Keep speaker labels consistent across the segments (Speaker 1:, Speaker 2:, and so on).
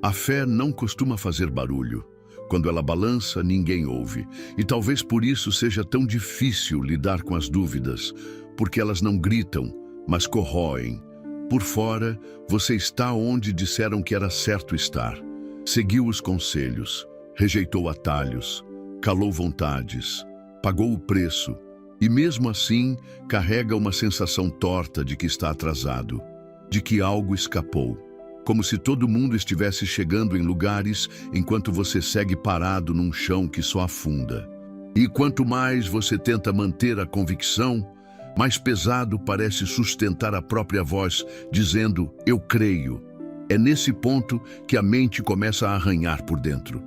Speaker 1: A fé não costuma fazer barulho. Quando ela balança, ninguém ouve. E talvez por isso seja tão difícil lidar com as dúvidas, porque elas não gritam, mas corroem. Por fora, você está onde disseram que era certo estar. Seguiu os conselhos, rejeitou atalhos, calou vontades, pagou o preço e mesmo assim carrega uma sensação torta de que está atrasado, de que algo escapou, como se todo mundo estivesse chegando em lugares enquanto você segue parado num chão que só afunda. E quanto mais você tenta manter a convicção, mais pesado parece sustentar a própria voz, dizendo, eu creio. É nesse ponto que a mente começa a arranhar por dentro.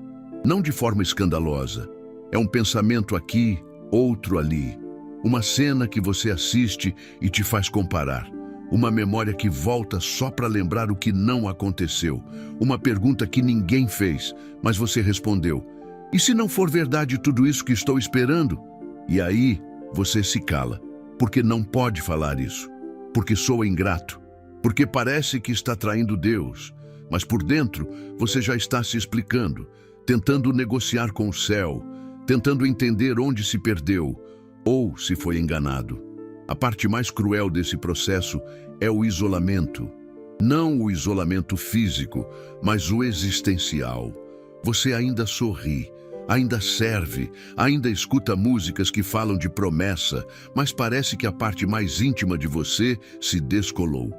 Speaker 1: Não de forma escandalosa. É um pensamento aqui, outro ali. Uma cena que você assiste e te faz comparar. Uma memória que volta só para lembrar o que não aconteceu. Uma pergunta que ninguém fez, mas você respondeu. E se não for verdade tudo isso que estou esperando? E aí você se cala. Porque não pode falar isso, porque soa ingrato, porque parece que está traindo Deus, mas por dentro você já está se explicando, tentando negociar com o céu, tentando entender onde se perdeu ou se foi enganado. A parte mais cruel desse processo é o isolamento. Não o isolamento físico, mas o existencial. Você ainda sorri, ainda serve, ainda escuta músicas que falam de promessa, mas parece que a parte mais íntima de você se descolou.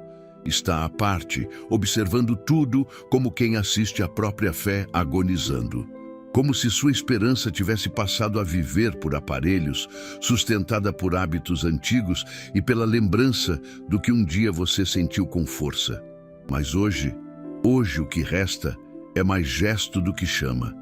Speaker 1: Está à parte, observando tudo como quem assiste a própria fé agonizando. Como se sua esperança tivesse passado a viver por aparelhos, sustentada por hábitos antigos e pela lembrança do que um dia você sentiu com força. Mas hoje o que resta é mais gesto do que chama.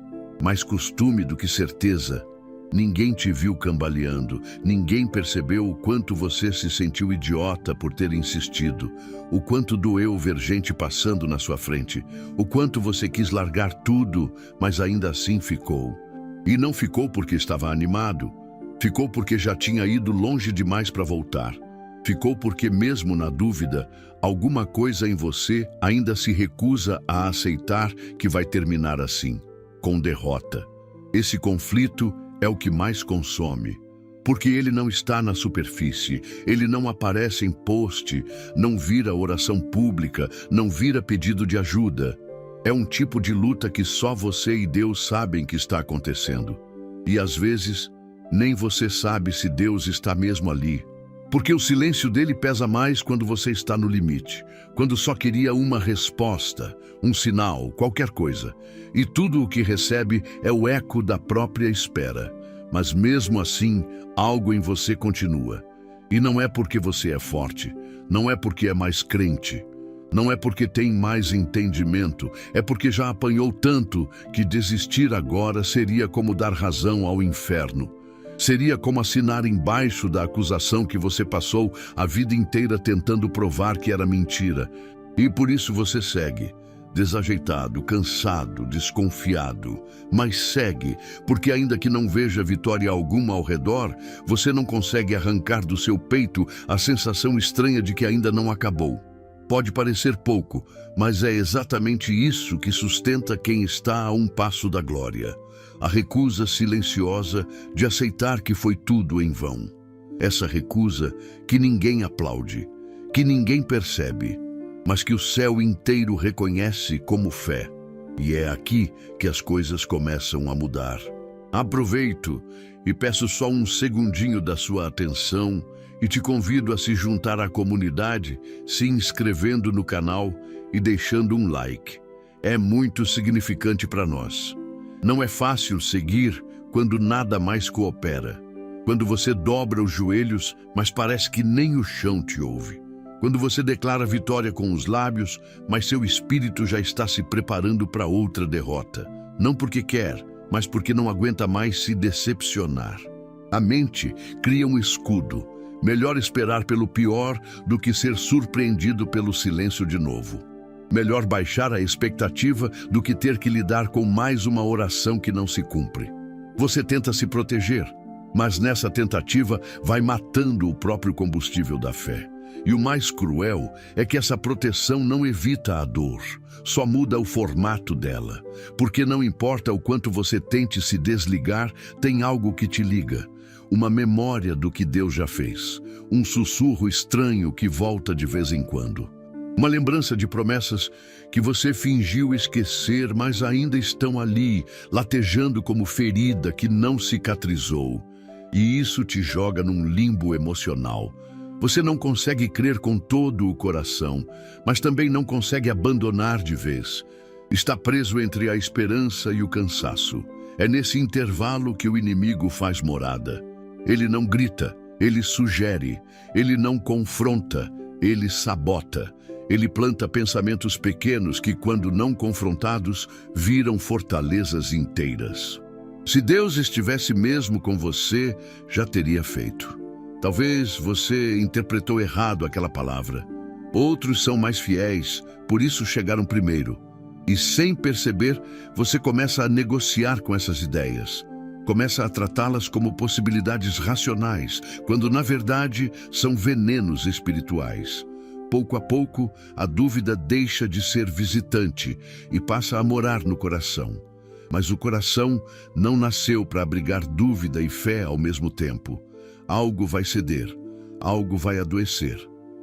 Speaker 1: Mais costume do que certeza. Ninguém te viu cambaleando, ninguém percebeu o quanto você se sentiu idiota por ter insistido, o quanto doeu ver gente passando na sua frente, o quanto você quis largar tudo, mas ainda assim ficou. E não ficou porque estava animado, ficou porque já tinha ido longe demais para voltar. Ficou porque, mesmo na dúvida, alguma coisa em você ainda se recusa a aceitar que vai terminar assim. Com derrota. Esse conflito é o que mais consome, porque ele não está na superfície, ele não aparece em post, não vira oração pública, não vira pedido de ajuda. É um tipo de luta que só você e Deus sabem que está acontecendo. E às vezes, nem você sabe se Deus está mesmo ali. Porque o silêncio dele pesa mais quando você está no limite, quando só queria uma resposta, um sinal, qualquer coisa. E tudo o que recebe é o eco da própria espera. Mas mesmo assim, algo em você continua. E não é porque você é forte, não é porque é mais crente, não é porque tem mais entendimento, é porque já apanhou tanto que desistir agora seria como dar razão ao inferno. Seria como assinar embaixo da acusação que você passou a vida inteira tentando provar que era mentira. E por isso você segue, desajeitado, cansado, desconfiado. Mas segue, porque ainda que não veja vitória alguma ao redor, você não consegue arrancar do seu peito a sensação estranha de que ainda não acabou. Pode parecer pouco, mas é exatamente isso que sustenta quem está a um passo da glória. A recusa silenciosa de aceitar que foi tudo em vão. Essa recusa que ninguém aplaude, que ninguém percebe, mas que o céu inteiro reconhece como fé. E é aqui que as coisas começam a mudar. Aproveito e peço só um segundinho da sua atenção e te convido a se juntar à comunidade, se inscrevendo no canal e deixando um like. É muito significante para nós. Não é fácil seguir quando nada mais coopera. Quando você dobra os joelhos, mas parece que nem o chão te ouve. Quando você declara vitória com os lábios, mas seu espírito já está se preparando para outra derrota. Não porque quer, mas porque não aguenta mais se decepcionar. A mente cria um escudo. Melhor esperar pelo pior do que ser surpreendido pelo silêncio de novo. Melhor baixar a expectativa do que ter que lidar com mais uma oração que não se cumpre. Você tenta se proteger, mas nessa tentativa vai matando o próprio combustível da fé. E o mais cruel é que essa proteção não evita a dor, só muda o formato dela. Porque não importa o quanto você tente se desligar, tem algo que te liga. Uma memória do que Deus já fez. Um sussurro estranho que volta de vez em quando. Uma lembrança de promessas que você fingiu esquecer, mas ainda estão ali, latejando como ferida que não cicatrizou. E isso te joga num limbo emocional. Você não consegue crer com todo o coração, mas também não consegue abandonar de vez. Está preso entre a esperança e o cansaço. É nesse intervalo que o inimigo faz morada. Ele não grita, ele sugere, ele não confronta, ele sabota. Ele planta pensamentos pequenos que, quando não confrontados, viram fortalezas inteiras. Se Deus estivesse mesmo com você, já teria feito. Talvez você interpretou errado aquela palavra. Outros são mais fiéis, por isso chegaram primeiro. E sem perceber, você começa a negociar com essas ideias. Começa a tratá-las como possibilidades racionais, quando na verdade são venenos espirituais. Pouco a pouco, a dúvida deixa de ser visitante e passa a morar no coração. Mas o coração não nasceu para abrigar dúvida e fé ao mesmo tempo. Algo vai ceder, algo vai adoecer,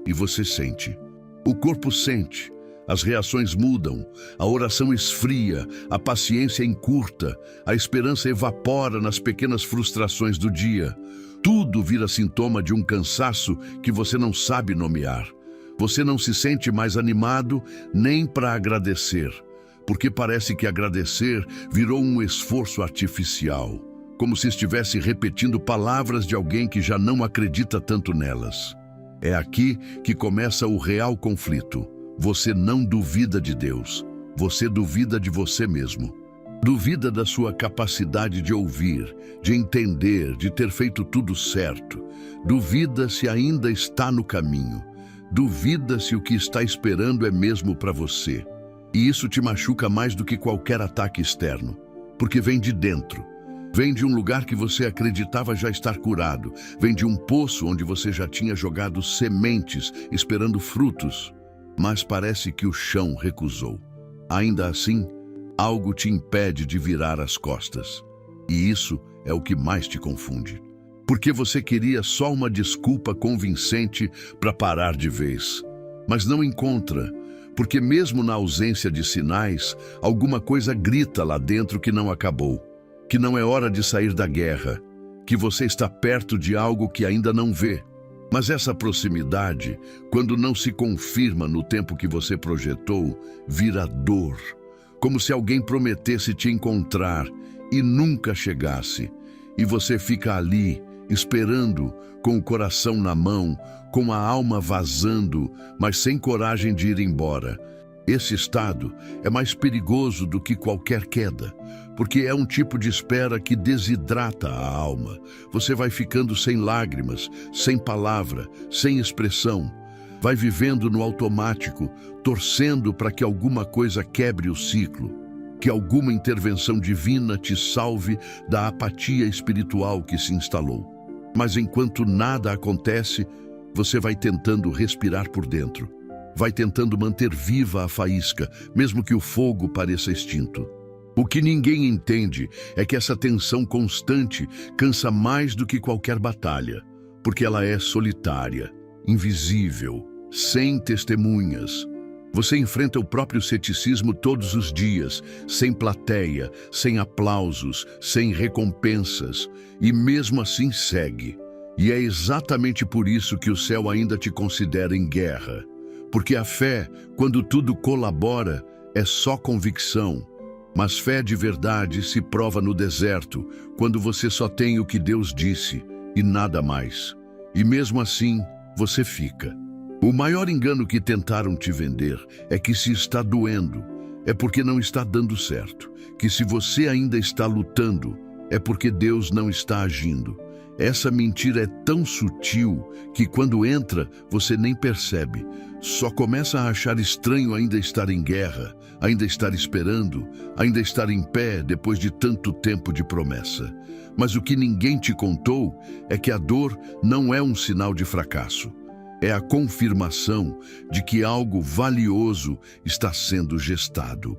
Speaker 1: e você sente. O corpo sente, as reações mudam, a oração esfria, a paciência encurta, a esperança evapora nas pequenas frustrações do dia. Tudo vira sintoma de um cansaço que você não sabe nomear. Você não se sente mais animado nem para agradecer, porque parece que agradecer virou um esforço artificial. Como se estivesse repetindo palavras de alguém que já não acredita tanto nelas. É aqui que começa o real conflito. Você não duvida de Deus, você duvida de você mesmo. Duvida da sua capacidade de ouvir, de entender, de ter feito tudo certo. Duvida se ainda está no caminho. Duvida se o que está esperando é mesmo para você. E isso te machuca mais do que qualquer ataque externo, porque vem de dentro. Vem de um lugar que você acreditava já estar curado. Vem de um poço onde você já tinha jogado sementes, esperando frutos. Mas parece que o chão recusou. Ainda assim, algo te impede de virar as costas. E isso é o que mais te confunde. Porque você queria só uma desculpa convincente para parar de vez. Mas não encontra, porque mesmo na ausência de sinais, alguma coisa grita lá dentro que não acabou. Que não é hora de sair da guerra, que você está perto de algo que ainda não vê. Mas essa proximidade, quando não se confirma no tempo que você projetou, vira dor. Como se alguém prometesse te encontrar e nunca chegasse. E você fica ali, esperando, com o coração na mão, com a alma vazando, mas sem coragem de ir embora. Esse estado é mais perigoso do que qualquer queda, porque é um tipo de espera que desidrata a alma. Você vai ficando sem lágrimas, sem palavra, sem expressão. Vai vivendo no automático, torcendo para que alguma coisa quebre o ciclo, que alguma intervenção divina te salve da apatia espiritual que se instalou. Mas enquanto nada acontece, você vai tentando respirar por dentro. Vai tentando manter viva a faísca, mesmo que o fogo pareça extinto. O que ninguém entende é que essa tensão constante cansa mais do que qualquer batalha, porque ela é solitária, invisível, sem testemunhas. Você enfrenta o próprio ceticismo todos os dias, sem plateia, sem aplausos, sem recompensas, e mesmo assim segue. E é exatamente por isso que o céu ainda te considera em guerra. Porque a fé, quando tudo colabora, é só convicção. Mas fé de verdade se prova no deserto, quando você só tem o que Deus disse e nada mais. E mesmo assim, você fica. O maior engano que tentaram te vender é que se está doendo, é porque não está dando certo. Que se você ainda está lutando, é porque Deus não está agindo. Essa mentira é tão sutil que quando entra, você nem percebe. Só começa a achar estranho ainda estar em guerra, ainda estar esperando, ainda estar em pé depois de tanto tempo de promessa. Mas o que ninguém te contou é que a dor não é um sinal de fracasso. É a confirmação de que algo valioso está sendo gestado.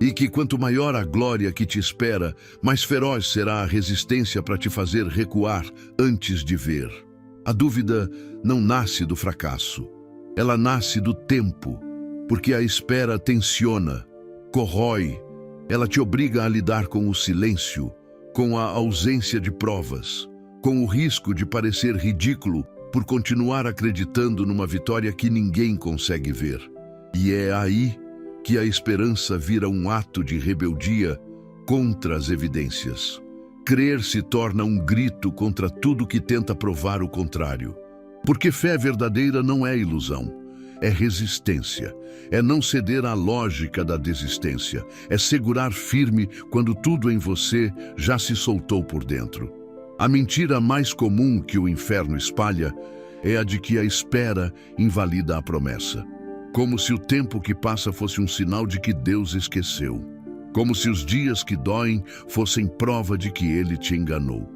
Speaker 1: E que quanto maior a glória que te espera, mais feroz será a resistência para te fazer recuar antes de ver. A dúvida não nasce do fracasso. Ela nasce do tempo, porque a espera tensiona, corrói. Ela te obriga a lidar com o silêncio, com a ausência de provas, com o risco de parecer ridículo por continuar acreditando numa vitória que ninguém consegue ver. E é aí que a esperança vira um ato de rebeldia contra as evidências. Crer se torna um grito contra tudo que tenta provar o contrário. Porque fé verdadeira não é ilusão, é resistência. É não ceder à lógica da desistência. É segurar firme quando tudo em você já se soltou por dentro. A mentira mais comum que o inferno espalha é a de que a espera invalida a promessa. Como se o tempo que passa fosse um sinal de que Deus esqueceu. Como se os dias que doem fossem prova de que Ele te enganou.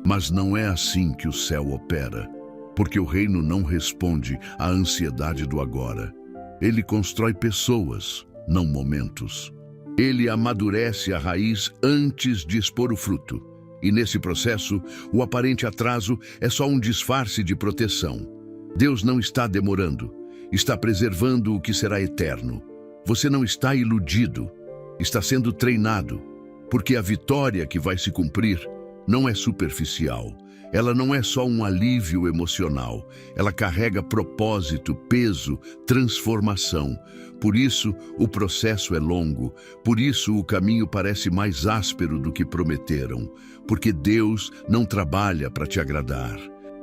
Speaker 1: Mas não é assim que o céu opera, porque o reino não responde à ansiedade do agora. Ele constrói pessoas, não momentos. Ele amadurece a raiz antes de expor o fruto. E nesse processo, o aparente atraso é só um disfarce de proteção. Deus não está demorando. Está preservando o que será eterno. Você não está iludido, está sendo treinado, porque a vitória que vai se cumprir não é superficial. Ela não é só um alívio emocional. Ela carrega propósito, peso, transformação. Por isso, o processo é longo. Por isso, o caminho parece mais áspero do que prometeram. Porque Deus não trabalha para te agradar.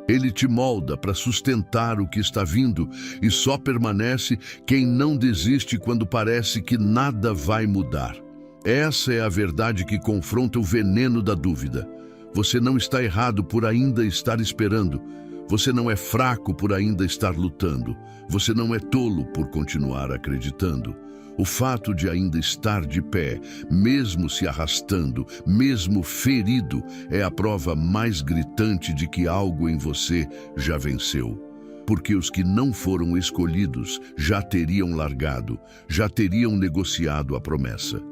Speaker 1: Ele te molda para sustentar o que está vindo e só permanece quem não desiste quando parece que nada vai mudar. Essa é a verdade que confronta o veneno da dúvida. Você não está errado por ainda estar esperando. Você não é fraco por ainda estar lutando. Você não é tolo por continuar acreditando. O fato de ainda estar de pé, mesmo se arrastando, mesmo ferido, é a prova mais gritante de que algo em você já venceu. Porque os que não foram escolhidos já teriam largado, já teriam negociado a promessa.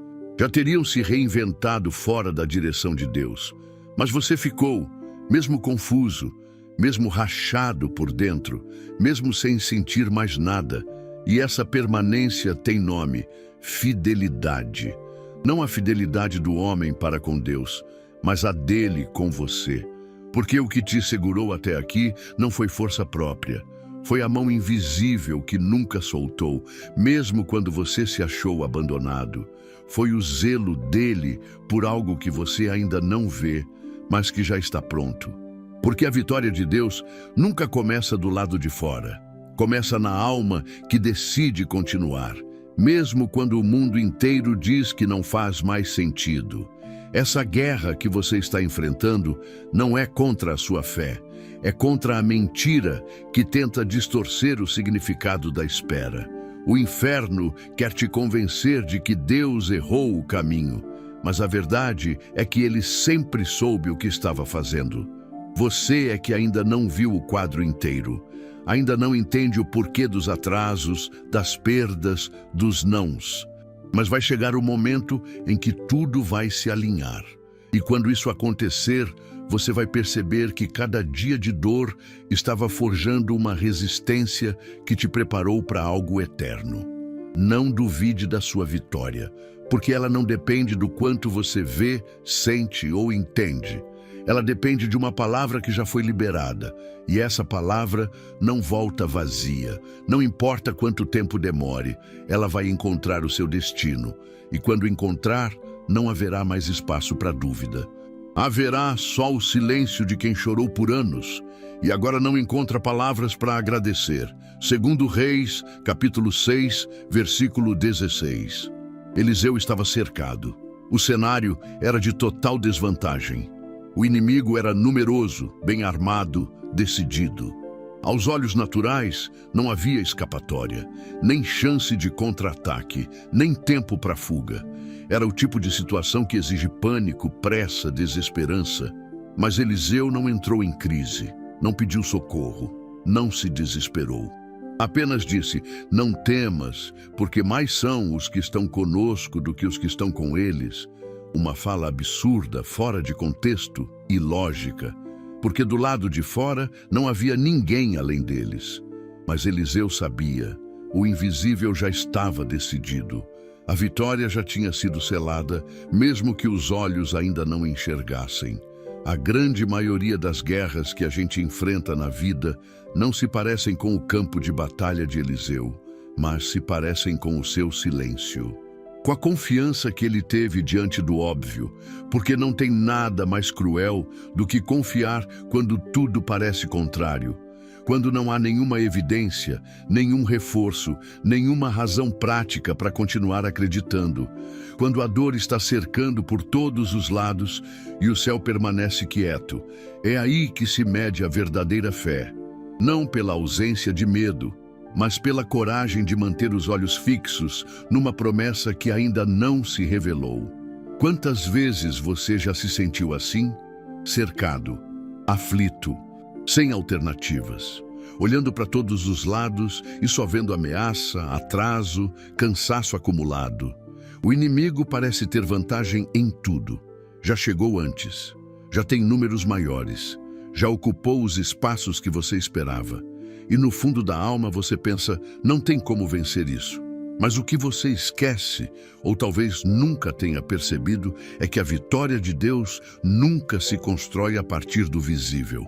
Speaker 1: Já teriam se reinventado fora da direção de Deus. Mas você ficou, mesmo confuso, mesmo rachado por dentro, mesmo sem sentir mais nada. E essa permanência tem nome: fidelidade. Não a fidelidade do homem para com Deus, mas a dele com você. Porque o que te segurou até aqui não foi força própria. Foi a mão invisível que nunca soltou, mesmo quando você se achou abandonado. Foi o zelo dele por algo que você ainda não vê, mas que já está pronto. Porque a vitória de Deus nunca começa do lado de fora. Começa na alma que decide continuar, mesmo quando o mundo inteiro diz que não faz mais sentido. Essa guerra que você está enfrentando não é contra a sua fé, é contra a mentira que tenta distorcer o significado da espera. O inferno quer te convencer de que Deus errou o caminho, mas a verdade é que ele sempre soube o que estava fazendo. Você é que ainda não viu o quadro inteiro. Ainda não entende o porquê dos atrasos, das perdas, dos nãos. Mas vai chegar o momento em que tudo vai se alinhar. E quando isso acontecer, você vai perceber que cada dia de dor estava forjando uma resistência que te preparou para algo eterno. Não duvide da sua vitória, porque ela não depende do quanto você vê, sente ou entende. Ela depende de uma palavra que já foi liberada, e essa palavra não volta vazia. Não importa quanto tempo demore, ela vai encontrar o seu destino. E quando encontrar, não haverá mais espaço para dúvida. Haverá só o silêncio de quem chorou por anos, e agora não encontra palavras para agradecer. Segundo Reis, capítulo 6, versículo 16. Eliseu estava cercado. O cenário era de total desvantagem. O inimigo era numeroso, bem armado, decidido. Aos olhos naturais, não havia escapatória, nem chance de contra-ataque, nem tempo para fuga. Era o tipo de situação que exige pânico, pressa, desesperança. Mas Eliseu não entrou em crise, não pediu socorro, não se desesperou. Apenas disse: não temas, porque mais são os que estão conosco do que os que estão com eles. Uma fala absurda, fora de contexto e lógica, porque do lado de fora não havia ninguém além deles. Mas Eliseu sabia, o invisível já estava decidido. A vitória já tinha sido selada, mesmo que os olhos ainda não enxergassem. A grande maioria das guerras que a gente enfrenta na vida não se parecem com o campo de batalha de Eliseu, mas se parecem com o seu silêncio. Com a confiança que ele teve diante do óbvio, porque não tem nada mais cruel do que confiar quando tudo parece contrário. Quando não há nenhuma evidência, nenhum reforço, nenhuma razão prática para continuar acreditando. Quando a dor está cercando por todos os lados e o céu permanece quieto. É aí que se mede a verdadeira fé. Não pela ausência de medo, mas pela coragem de manter os olhos fixos numa promessa que ainda não se revelou. Quantas vezes você já se sentiu assim? Cercado, aflito, sem alternativas, olhando para todos os lados e só vendo ameaça, atraso, cansaço acumulado. O inimigo parece ter vantagem em tudo. Já chegou antes, já tem números maiores, já ocupou os espaços que você esperava. E no fundo da alma você pensa: não tem como vencer isso. Mas o que você esquece, ou talvez nunca tenha percebido, é que a vitória de Deus nunca se constrói a partir do visível.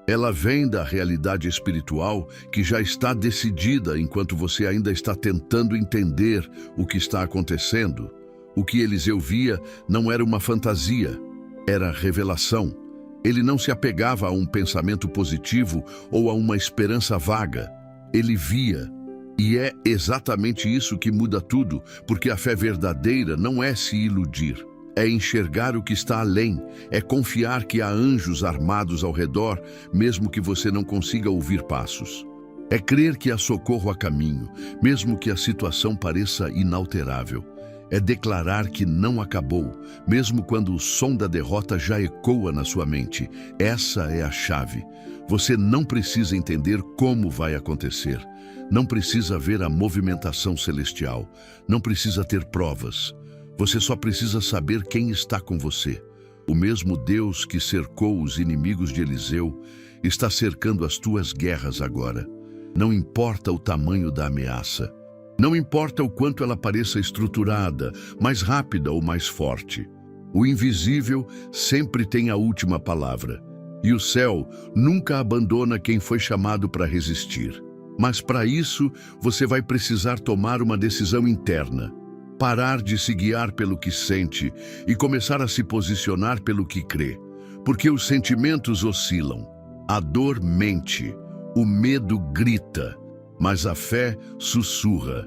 Speaker 1: Ela vem da realidade espiritual que já está decidida enquanto você ainda está tentando entender o que está acontecendo. O que Eliseu via não era uma fantasia, era revelação. Ele não se apegava a um pensamento positivo ou a uma esperança vaga. Ele via. E é exatamente isso que muda tudo, porque a fé verdadeira não é se iludir. É enxergar o que está além, é confiar que há anjos armados ao redor, mesmo que você não consiga ouvir passos. É crer que há socorro a caminho, mesmo que a situação pareça inalterável. É declarar que não acabou, mesmo quando o som da derrota já ecoa na sua mente. Essa é a chave. Você não precisa entender como vai acontecer. Não precisa ver a movimentação celestial. Não precisa ter provas. Você só precisa saber quem está com você. O mesmo Deus que cercou os inimigos de Eliseu está cercando as tuas guerras agora. Não importa o tamanho da ameaça. Não importa o quanto ela pareça estruturada, mais rápida ou mais forte. O invisível sempre tem a última palavra. E o céu nunca abandona quem foi chamado para resistir. Mas para isso, você vai precisar tomar uma decisão interna. Parar de se guiar pelo que sente e começar a se posicionar pelo que crê. Porque os sentimentos oscilam, a dor mente, o medo grita, mas a fé sussurra.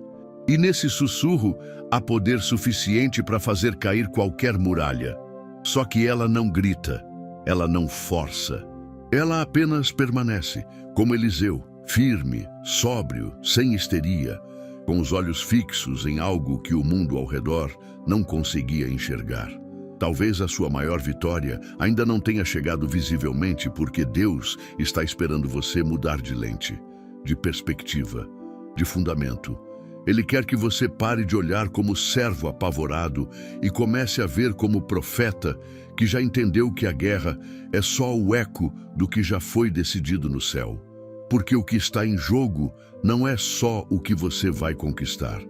Speaker 1: E nesse sussurro há poder suficiente para fazer cair qualquer muralha. Só que ela não grita, ela não força. Ela apenas permanece, como Eliseu, firme, sóbrio, sem histeria, com os olhos fixos em algo que o mundo ao redor não conseguia enxergar. Talvez a sua maior vitória ainda não tenha chegado visivelmente porque Deus está esperando você mudar de lente, de perspectiva, de fundamento. Ele quer que você pare de olhar como servo apavorado e comece a ver como profeta que já entendeu que a guerra é só o eco do que já foi decidido no céu. Porque o que está em jogo não é só o que você vai conquistar.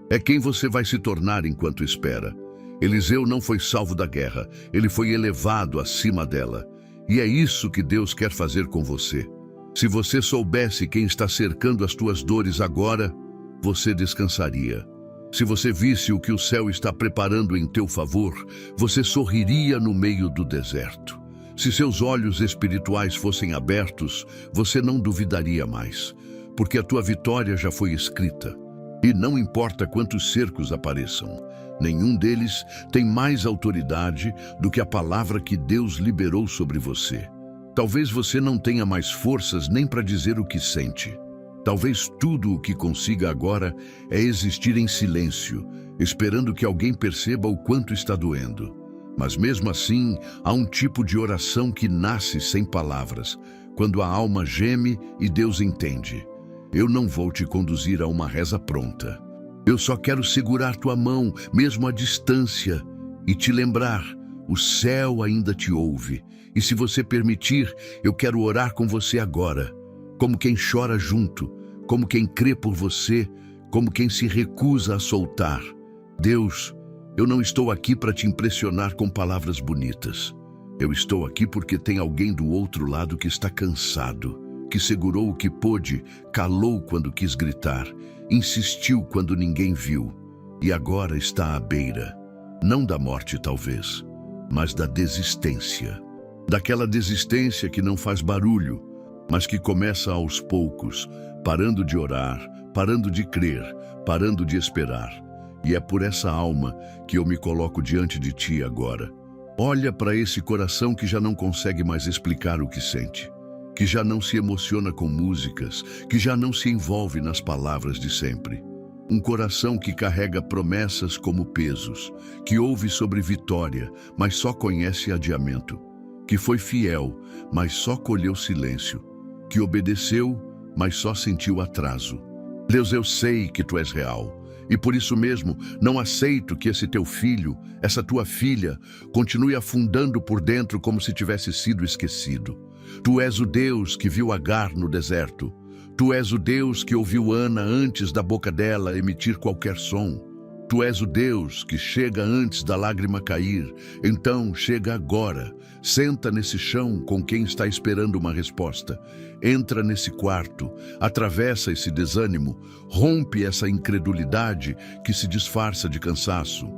Speaker 1: É quem você vai se tornar enquanto espera. Eliseu não foi salvo da guerra, ele foi elevado acima dela. E é isso que Deus quer fazer com você. Se você soubesse quem está cercando as tuas dores agora, você descansaria. Se você visse o que o céu está preparando em teu favor, você sorriria no meio do deserto. Se seus olhos espirituais fossem abertos, você não duvidaria mais, porque a tua vitória já foi escrita. E não importa quantos cercos apareçam, nenhum deles tem mais autoridade do que a palavra que Deus liberou sobre você. Talvez você não tenha mais forças nem para dizer o que sente. Talvez tudo o que consiga agora é existir em silêncio, esperando que alguém perceba o quanto está doendo. Mas mesmo assim, há um tipo de oração que nasce sem palavras, quando a alma geme e Deus entende. Eu não vou te conduzir a uma reza pronta. Eu só quero segurar tua mão, mesmo à distância, e te lembrar, o céu ainda te ouve. E se você permitir, eu quero orar com você agora, como quem chora junto, como quem crê por você, como quem se recusa a soltar. Deus, eu não estou aqui para te impressionar com palavras bonitas. Eu estou aqui porque tem alguém do outro lado que está cansado, que segurou o que pôde, calou quando quis gritar, insistiu quando ninguém viu, e agora está à beira, não da morte talvez, mas da desistência. Daquela desistência que não faz barulho, mas que começa aos poucos, parando de orar, parando de crer, parando de esperar. E é por essa alma que eu me coloco diante de ti agora. Olha para esse coração que já não consegue mais explicar o que sente, que já não se emociona com músicas, que já não se envolve nas palavras de sempre. Um coração que carrega promessas como pesos, que ouve sobre vitória, mas só conhece adiamento, que foi fiel, mas só colheu silêncio, que obedeceu, mas só sentiu atraso. Deus, eu sei que tu és real, e por isso mesmo não aceito que esse teu filho, essa tua filha, continue afundando por dentro como se tivesse sido esquecido. Tu és o Deus que viu Agar no deserto. Tu és o Deus que ouviu Ana antes da boca dela emitir qualquer som. Tu és o Deus que chega antes da lágrima cair. Então chega agora. Senta nesse chão com quem está esperando uma resposta. Entra nesse quarto, atravessa esse desânimo, rompe essa incredulidade que se disfarça de cansaço.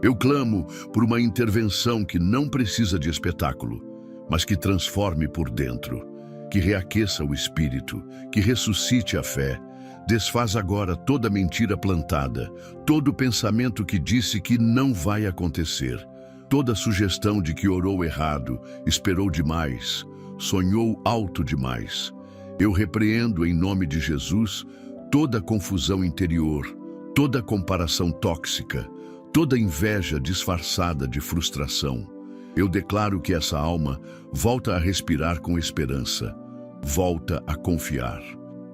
Speaker 1: Eu clamo por uma intervenção que não precisa de espetáculo, mas que transforme por dentro, que reaqueça o espírito, que ressuscite a fé. Desfaz agora toda mentira plantada, todo pensamento que disse que não vai acontecer, toda sugestão de que orou errado, esperou demais, sonhou alto demais. Eu repreendo em nome de Jesus toda confusão interior, toda comparação tóxica, toda inveja disfarçada de frustração. Eu declaro que essa alma volta a respirar com esperança, volta a confiar.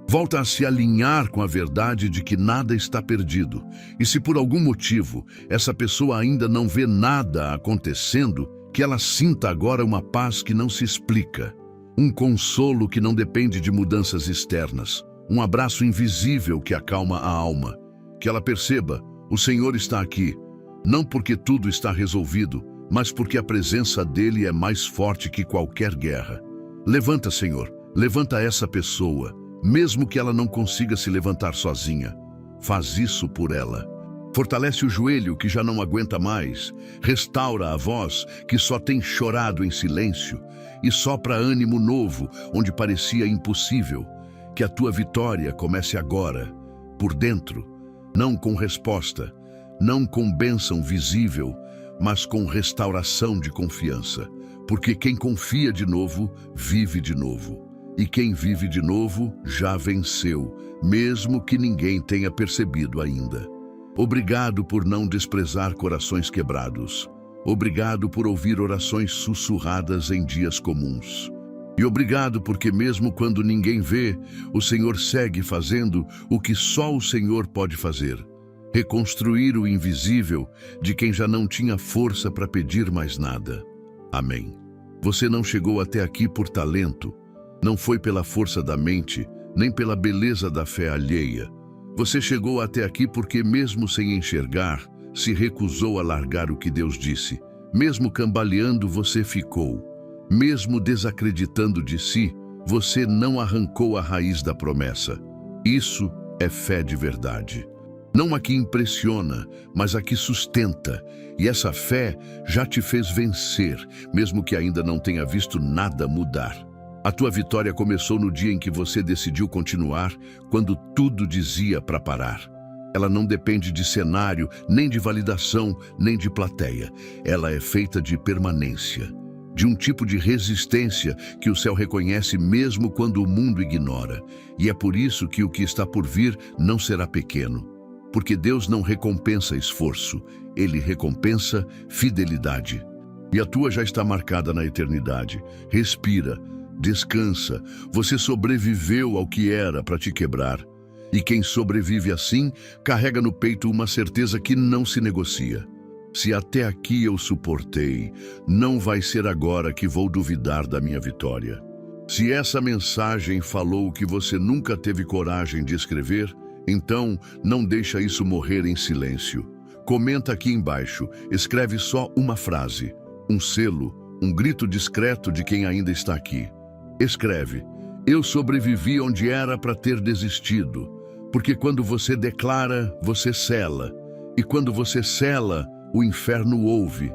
Speaker 1: Volta a se alinhar com a verdade de que nada está perdido. E se por algum motivo essa pessoa ainda não vê nada acontecendo, que ela sinta agora uma paz que não se explica, um consolo que não depende de mudanças externas, um abraço invisível que acalma a alma. Que ela perceba, o Senhor está aqui, não porque tudo está resolvido, mas porque a presença dele é mais forte que qualquer guerra. Levanta, Senhor, levanta essa pessoa, mesmo que ela não consiga se levantar sozinha. Faz isso por ela. Fortalece o joelho que já não aguenta mais. Restaura a voz que só tem chorado em silêncio. E sopra ânimo novo onde parecia impossível. Que a tua vitória comece agora, por dentro. Não com resposta, não com bênção visível, mas com restauração de confiança. Porque quem confia de novo, vive de novo. E quem vive de novo já venceu, mesmo que ninguém tenha percebido ainda. Obrigado por não desprezar corações quebrados. Obrigado por ouvir orações sussurradas em dias comuns. E obrigado porque mesmo quando ninguém vê, o Senhor segue fazendo o que só o Senhor pode fazer. Reconstruir o invisível de quem já não tinha força para pedir mais nada. Amém. Você não chegou até aqui por talento. Não foi pela força da mente, nem pela beleza da fé alheia. Você chegou até aqui porque, mesmo sem enxergar, se recusou a largar o que Deus disse. Mesmo cambaleando, você ficou. Mesmo desacreditando de si, você não arrancou a raiz da promessa. Isso é fé de verdade. Não a que impressiona, mas a que sustenta. E essa fé já te fez vencer, mesmo que ainda não tenha visto nada mudar. A tua vitória começou no dia em que você decidiu continuar, quando tudo dizia para parar. Ela não depende de cenário, nem de validação, nem de plateia. Ela é feita de permanência, de um tipo de resistência que o céu reconhece mesmo quando o mundo ignora. E é por isso que o que está por vir não será pequeno. Porque Deus não recompensa esforço, Ele recompensa fidelidade. E a tua já está marcada na eternidade. Respira. Descansa, você sobreviveu ao que era para te quebrar. E quem sobrevive assim, carrega no peito uma certeza que não se negocia. Se até aqui eu suportei, não vai ser agora que vou duvidar da minha vitória. Se essa mensagem falou o que você nunca teve coragem de escrever, então não deixa isso morrer em silêncio. Comenta aqui embaixo, escreve só uma frase, um selo, um grito discreto de quem ainda está aqui. Escreve: eu sobrevivi onde era para ter desistido, porque quando você declara, você sela, e quando você sela, o inferno ouve.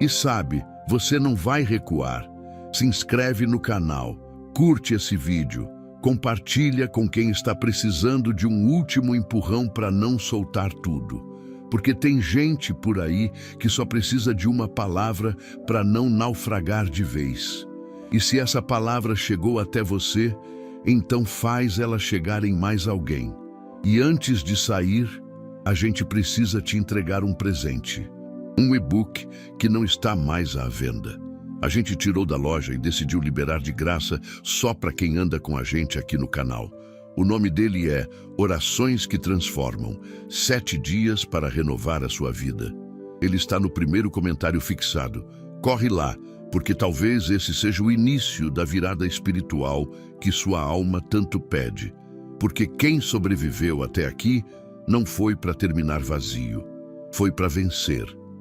Speaker 1: E sabe, você não vai recuar. Se inscreve no canal, curte esse vídeo, compartilha com quem está precisando de um último empurrão para não soltar tudo. Porque tem gente por aí que só precisa de uma palavra para não naufragar de vez. E se essa palavra chegou até você, então faz ela chegar em mais alguém. E antes de sair, a gente precisa te entregar um presente. Um e-book que não está mais à venda. A gente tirou da loja e decidiu liberar de graça só para quem anda com a gente aqui no canal. O nome dele é Orações que Transformam, 7 dias para renovar a sua vida. Ele está no primeiro comentário fixado. Corre lá, porque talvez esse seja o início da virada espiritual que sua alma tanto pede. Porque quem sobreviveu até aqui não foi para terminar vazio, foi para vencer.